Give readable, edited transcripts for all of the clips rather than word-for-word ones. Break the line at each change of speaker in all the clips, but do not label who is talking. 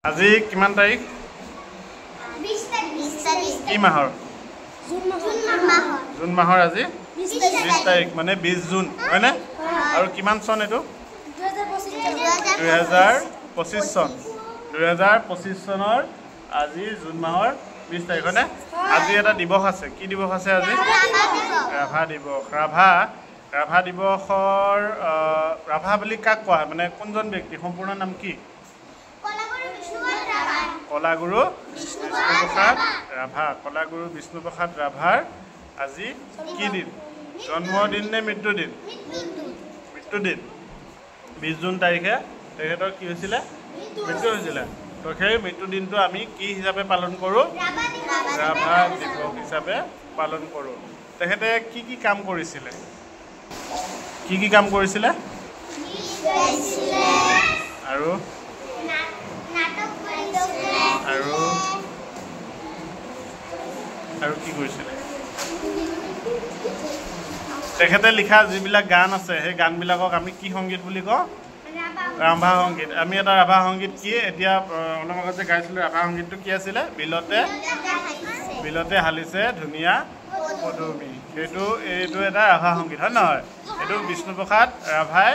আজি কিমান তাৰিখ?
20 তাৰিখ।
কি মাহৰ? জুন মাহৰ আজি
20
তাৰিখ মানে 20 জুন হয়নে? আৰু কিমান চন এইটো? 2025 চন। 2025 চনৰ আজি জুন মাহৰ 20 তাৰিখ হয়নে? আজি এটা দিৱস আছে। কি দিৱস আছে আজি? ৰাভা দিৱস। ৰাভা দিৱসৰ ৰাভা বুলি কাক কোৱা হয়? মানে কোনজন ব্যক্তি? সম্পূৰ্ণ নাম কি? কলাগুৰু বিষ্ণুপ্ৰসাদ ৰাভা। কলাগুৰু বিষ্ণুপ্ৰসাদ ৰাভাৰ আজি কি দিন? জন্মদিন নে মৃত্যুদিন? মৃত্যুদিন। 20 জুন তাৰিখে তেখেতৰ কি হৈছিলে? মৃত্যু হৈছিলে। তো সেই মৃত্যুদিনটো আমি কি হিচাপে পালন কৰোঁ? ৰাভা দিৱস হিচাপে পালন কৰোঁ। তেখেতে কি কাম কৰিছিলে? কি কাম কৰিছিলে? আৰু কি কৰিছিলে? তেখেতে লিখা যিবিলাক গান আছে সেই গানবিলাকক আমি কি সংগীত বুলি কওঁ? ৰাভা সংগীত। আমি এটা ৰাভা সংগীত কি এতিয়া অলপ আগত যে গাইছিলোঁ ৰাভা সংগীতটো কি আছিলে? বিলতে হালিছে ধুনীয়া পদুমী। এইটো এটা ৰাভা সংগীত হয় নহয়? এইটো বিষ্ণুপ্ৰসাদ ৰাভাই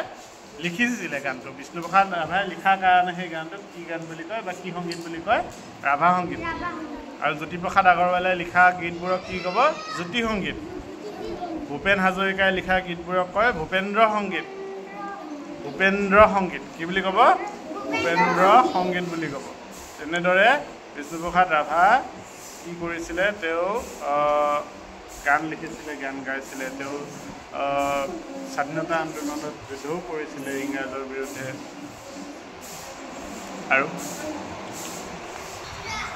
লিখিছিলে গানটো। বিষ্ণুপ্ৰসাদ ৰাভাই লিখাৰ কাৰণে সেই গানটোক কি গান বুলি কয় বা কি সংগীত বুলি কয়? ৰাভা সংগীত। আৰু জ্যোতিপ্ৰসাদ আগৰৱালাই লিখা গীতবোৰক কি ক'ব? জ্যোতি সংগীত। ভূপেন হাজৰিকাই লিখা গীতবোৰক কয় ভূপেন্দ্ৰ সংগীত। কি বুলি ক'ব? ভূপেন্দ্ৰ সংগীত বুলি ক'ব। তেনেদৰে বিষ্ণুপ্ৰসাদ ৰাভা কি কৰিছিলে? তেওঁ গান লিখিছিলে, গান গাইছিলে। তেওঁ স্বাধীনতা আন্দোলনত যুদ্ধও কৰিছিলে ইংৰাজৰ বিৰুদ্ধে। আৰু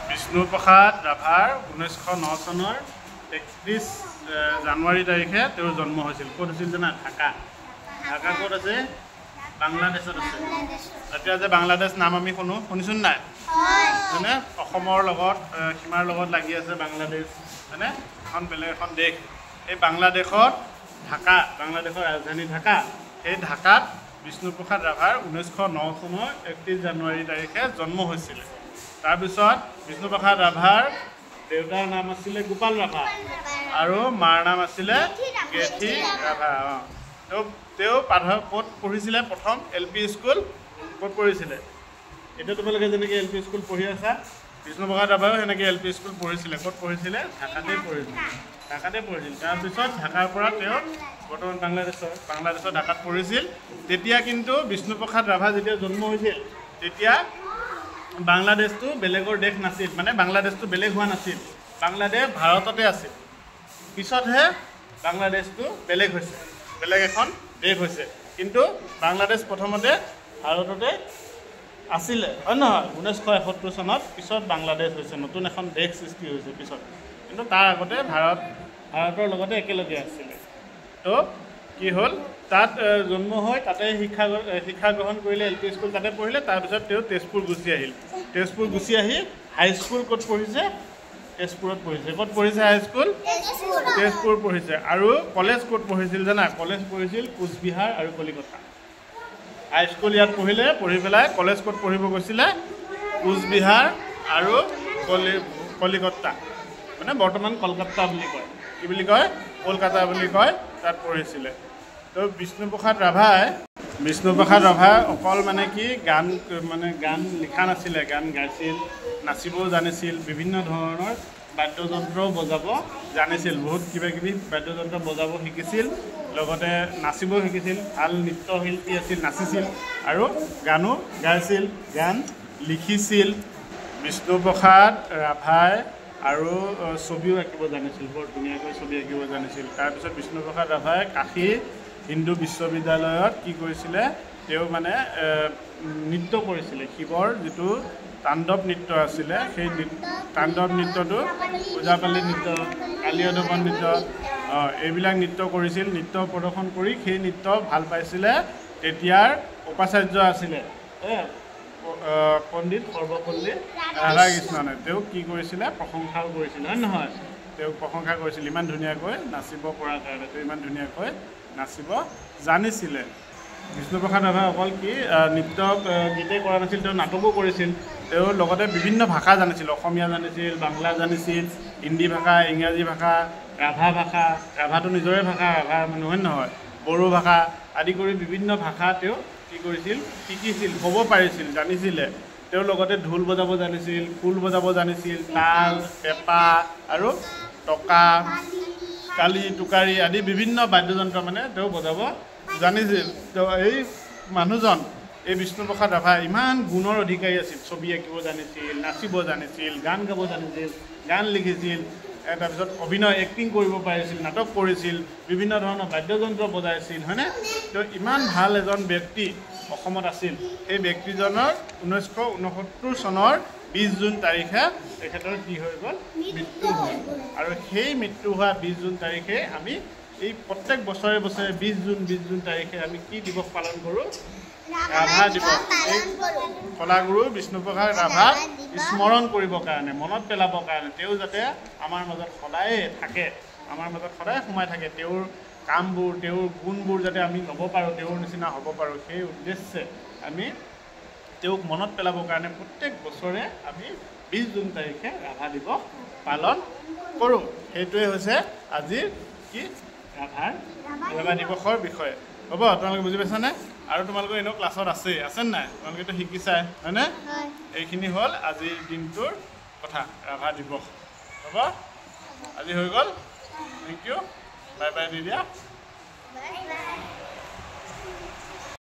বিষ্ণুপ্ৰসাদ ৰাভাৰ 1909 চনৰ 31 জানুৱাৰী তাৰিখে তেওঁৰ জন্ম হৈছিল। ক'ত হৈছিল জানা? ঢাকা ক'ত আছে? বাংলাদেশত আছে। এতিয়া যে বাংলাদেশ নাম আমি শুনিছোঁ নাই? হয়নে? অসমৰ লগত সীমাৰ লগত লাগি আছে বাংলাদেশ হয়নে? এখন বেলেগ এখন দেশ। এই বাংলাদেশত বাংলাদেশৰ ৰাজধানী ঢাকা। সেই ঢাকাত বিষ্ণুপ্ৰসাদ ৰাভাৰ 1909 চনৰ 31 জানুৱাৰী তাৰিখে জন্ম হৈছিলে। তাৰপিছত বিষ্ণুপ্ৰসাদ ৰাভাৰ দেউতাৰ নাম আছিলে গোপাল ৰাভা আৰু মাৰ নাম আছিলে গেঠি ৰাভা। তেওঁ ক'ত পঢ়িছিলে? প্ৰথম LP স্কুল ক'ত পঢ়িছিলে? এতিয়া তোমালোকে যেনেকৈ LP স্কুল পঢ়ি আছা, বিষ্ণুপ্ৰসাদ ৰাভাও সেনেকৈ LP স্কুল পঢ়িছিলে। ক'ত পঢ়িছিলে? ঢাকাতে পঢ়িছিল। তাৰপিছত ঢাকাৰ পৰা তেওঁ বৰ্তমান বাংলাদেশৰ ঢাকাত পঢ়িছিল। তেতিয়া কিন্তু বিষ্ণুপ্ৰসাদ ৰাভা যেতিয়া জন্ম হৈছিল তেতিয়া বাংলাদেশটো বেলেগৰ দেশ নাছিল। মানে বাংলাদেশটো বেলেগ হোৱা নাছিল। বাংলাদেশ ভাৰততে আছিল। পিছতহে বাংলাদেশটো বেলেগ হৈছে, বেলেগ এখন দেশ হৈছে। কিন্তু বাংলাদেশ প্ৰথমতে ভাৰততে আছিলে হয় নহয়? 1971 চনত পিছত বাংলাদেশ হৈছে, নতুন এখন দেশ সৃষ্টি হৈছে পিছত। কিন্তু তাৰ আগতে ভাৰতৰ লগতে একেলগে আছিলে। তো কি হ'ল? তাত জন্ম হৈ তাতে শিক্ষা গ্ৰহণ কৰিলে। LP স্কুল তাতে পঢ়িলে। তাৰপিছত তেওঁ তেজপুৰ গুচি আহি হাইস্কুল ক'ত পঢ়িছে? তেজপুৰত পঢ়িছে। ক'ত পঢ়িছে হাইস্কুল? তেজপুৰ পঢ়িছে। আৰু কলেজ ক'ত পঢ়িছিল জানা? কলেজ পঢ়িছিল কোচবিহাৰ আৰু কলিকতা। হাইস্কুল ইয়াত পঢ়ি পেলাই কলেজ ক'ত পঢ়িব গৈছিলে? কোচবিহাৰ আৰু কলিকতা। মানে বৰ্তমান কলকাতা বুলি কয়। কি বুলি কয়? কলকাতা বুলি কয়। তাত পঢ়িছিলে। তো বিষ্ণুপ্ৰসাদ ৰাভা অকল মানে কি গান লিখা নাছিলে, গান গাইছিল, নাচিবও জানিছিল, বিভিন্ন ধৰণৰ বাদ্যযন্ত্ৰও বজাব জানিছিল। বহুত কিবাকিবি বাদ্যযন্ত্ৰ বজাব শিকিছিল, লগতে নাচিব শিকিছিল। ভাল নৃত্যশিল্পী আছিল, নাচিছিল আৰু গানো গাইছিল, গান লিখিছিল। বিষ্ণুপ্ৰসাদ ৰাভাই আৰু ছবিও আঁকিব জানিছিল, বৰ ধুনীয়াকৈ ছবি আঁকিব জানিছিল। তাৰপিছত বিষ্ণুপ্ৰসাদ ৰাভাই কাশী হিন্দু বিশ্ববিদ্যালয়ত কি কৰিছিলে? তেওঁ মানে নৃত্য কৰিছিলে। শিৱৰ যিটো তাণ্ডৱ নৃত্য আছিলে, সেই তাণ্ডৱ নৃত্যটো, ওজাপালি নৃত্য, কালিয়দমন নৃত্য, এইবিলাক নৃত্য কৰিছিল। নৃত্য প্ৰদৰ্শন কৰি সেই নৃত্য ভাল পাইছিলে তেতিয়াৰ উপাচাৰ্য আছিলে পণ্ডিত সৰ্বপল্লী ৰাধাকৃষ্ণনে। তেওঁ কি কৰিছিলে? প্ৰশংসাও কৰিছিলে হয় নহয়? তেওঁক প্ৰশংসা কৰিছিল ইমান ধুনীয়াকৈ নাচিব পৰাৰ কাৰণে। তেওঁ ইমান ধুনীয়াকৈ নাচিব জানিছিলে। বিষ্ণুপ্ৰসাদ ৰাভাই অকল কি নৃত্য গীতেই কৰা নাছিল, তেওঁ নাটকো কৰিছিল। তেওঁৰ লগতে বিভিন্ন ভাষা জানিছিল, অসমীয়া জানিছিল, বাংলা জানিছিল, হিন্দী ভাষা, ইংৰাজী ভাষা, ৰাভা ভাষা, ৰাভাটো নিজৰে ভাষা, ৰাভা নহয় নহয়, বড়ো ভাষা আদি কৰি বিভিন্ন ভাষা তেওঁ কি কৰিছিল, শিকিছিল, ক'ব পাৰিছিল, জানিছিলে। তেওঁৰ লগতে ঢোল বজাব জানিছিল, খোল বজাব জানিছিল, তাল, পেঁপা আৰু টকা, কালি, টোকাৰি আদি বিভিন্ন বাদ্যযন্ত্ৰ মানে তেওঁ বজাব জানিছিল। তেওঁ এই মানুহজন, এই বিষ্ণুপ্ৰসাদ ৰাভা ইমান গুণৰ অধিকাৰী আছিল। ছবি আঁকিব জানিছিল, নাচিব জানিছিল, গান গাব জানিছিল, গান লিখিছিল, তাৰপিছত অভিনয় এক্টিং কৰিব পাৰিছিল, নাটক কৰিছিল, বিভিন্ন ধৰণৰ বাদ্যযন্ত্ৰ বজাইছিল, হয়নে? তেওঁ ইমান ভাল এজন ব্যক্তি অসমত আছিল। সেই ব্যক্তিজনৰ 1969 চনৰ 20 জুন তাৰিখে তেখেতৰ কি হৈ গ'ল, মৃত্যু হ'ল। আৰু সেই মৃত্যু হোৱা 20 জুন তাৰিখে আমি এই প্ৰত্যেক বছৰে বছৰে 20 জুন তাৰিখে আমি কি দিৱস পালন কৰোঁ, ৰাভা দিৱস। এই কলাগুৰু বিষ্ণুপ্ৰসাদ ৰাভাক স্মৰণ কৰিবৰ কাৰণে, মনত পেলাবৰ কাৰণে, তেওঁ যাতে আমাৰ মাজত সদায়ে থাকে, আমাৰ মাজত সদায় সোমাই থাকে, তেওঁৰ কামবোৰ, তেওঁৰ গুণবোৰ যাতে আমি ল'ব পাৰোঁ, তেওঁৰ নিচিনা হ'ব পাৰোঁ, সেই উদ্দেশ্যে আমি তেওঁক মনত পেলাবৰ কাৰণে প্ৰত্যেক বছৰে আমি 20 জুন তাৰিখে ৰাভা দিৱস পালন কৰোঁ। সেইটোৱে হৈছে আজিৰ কি ৰাভা দিৱসৰ বিষয়ে। হ'ব, তোমালোকে বুজি পাইছানে? আৰু তোমালোকৰ এনেও ক্লাছত আছে নাই? তোমালোকেতো শিকিছাই, হয়নে? এইখিনি হ'ল আজিৰ দিনটোৰ কথা, ৰাভা দিৱস। হ'ব, আজি হৈ গ'ল। Thank U, bye by the দিয়া।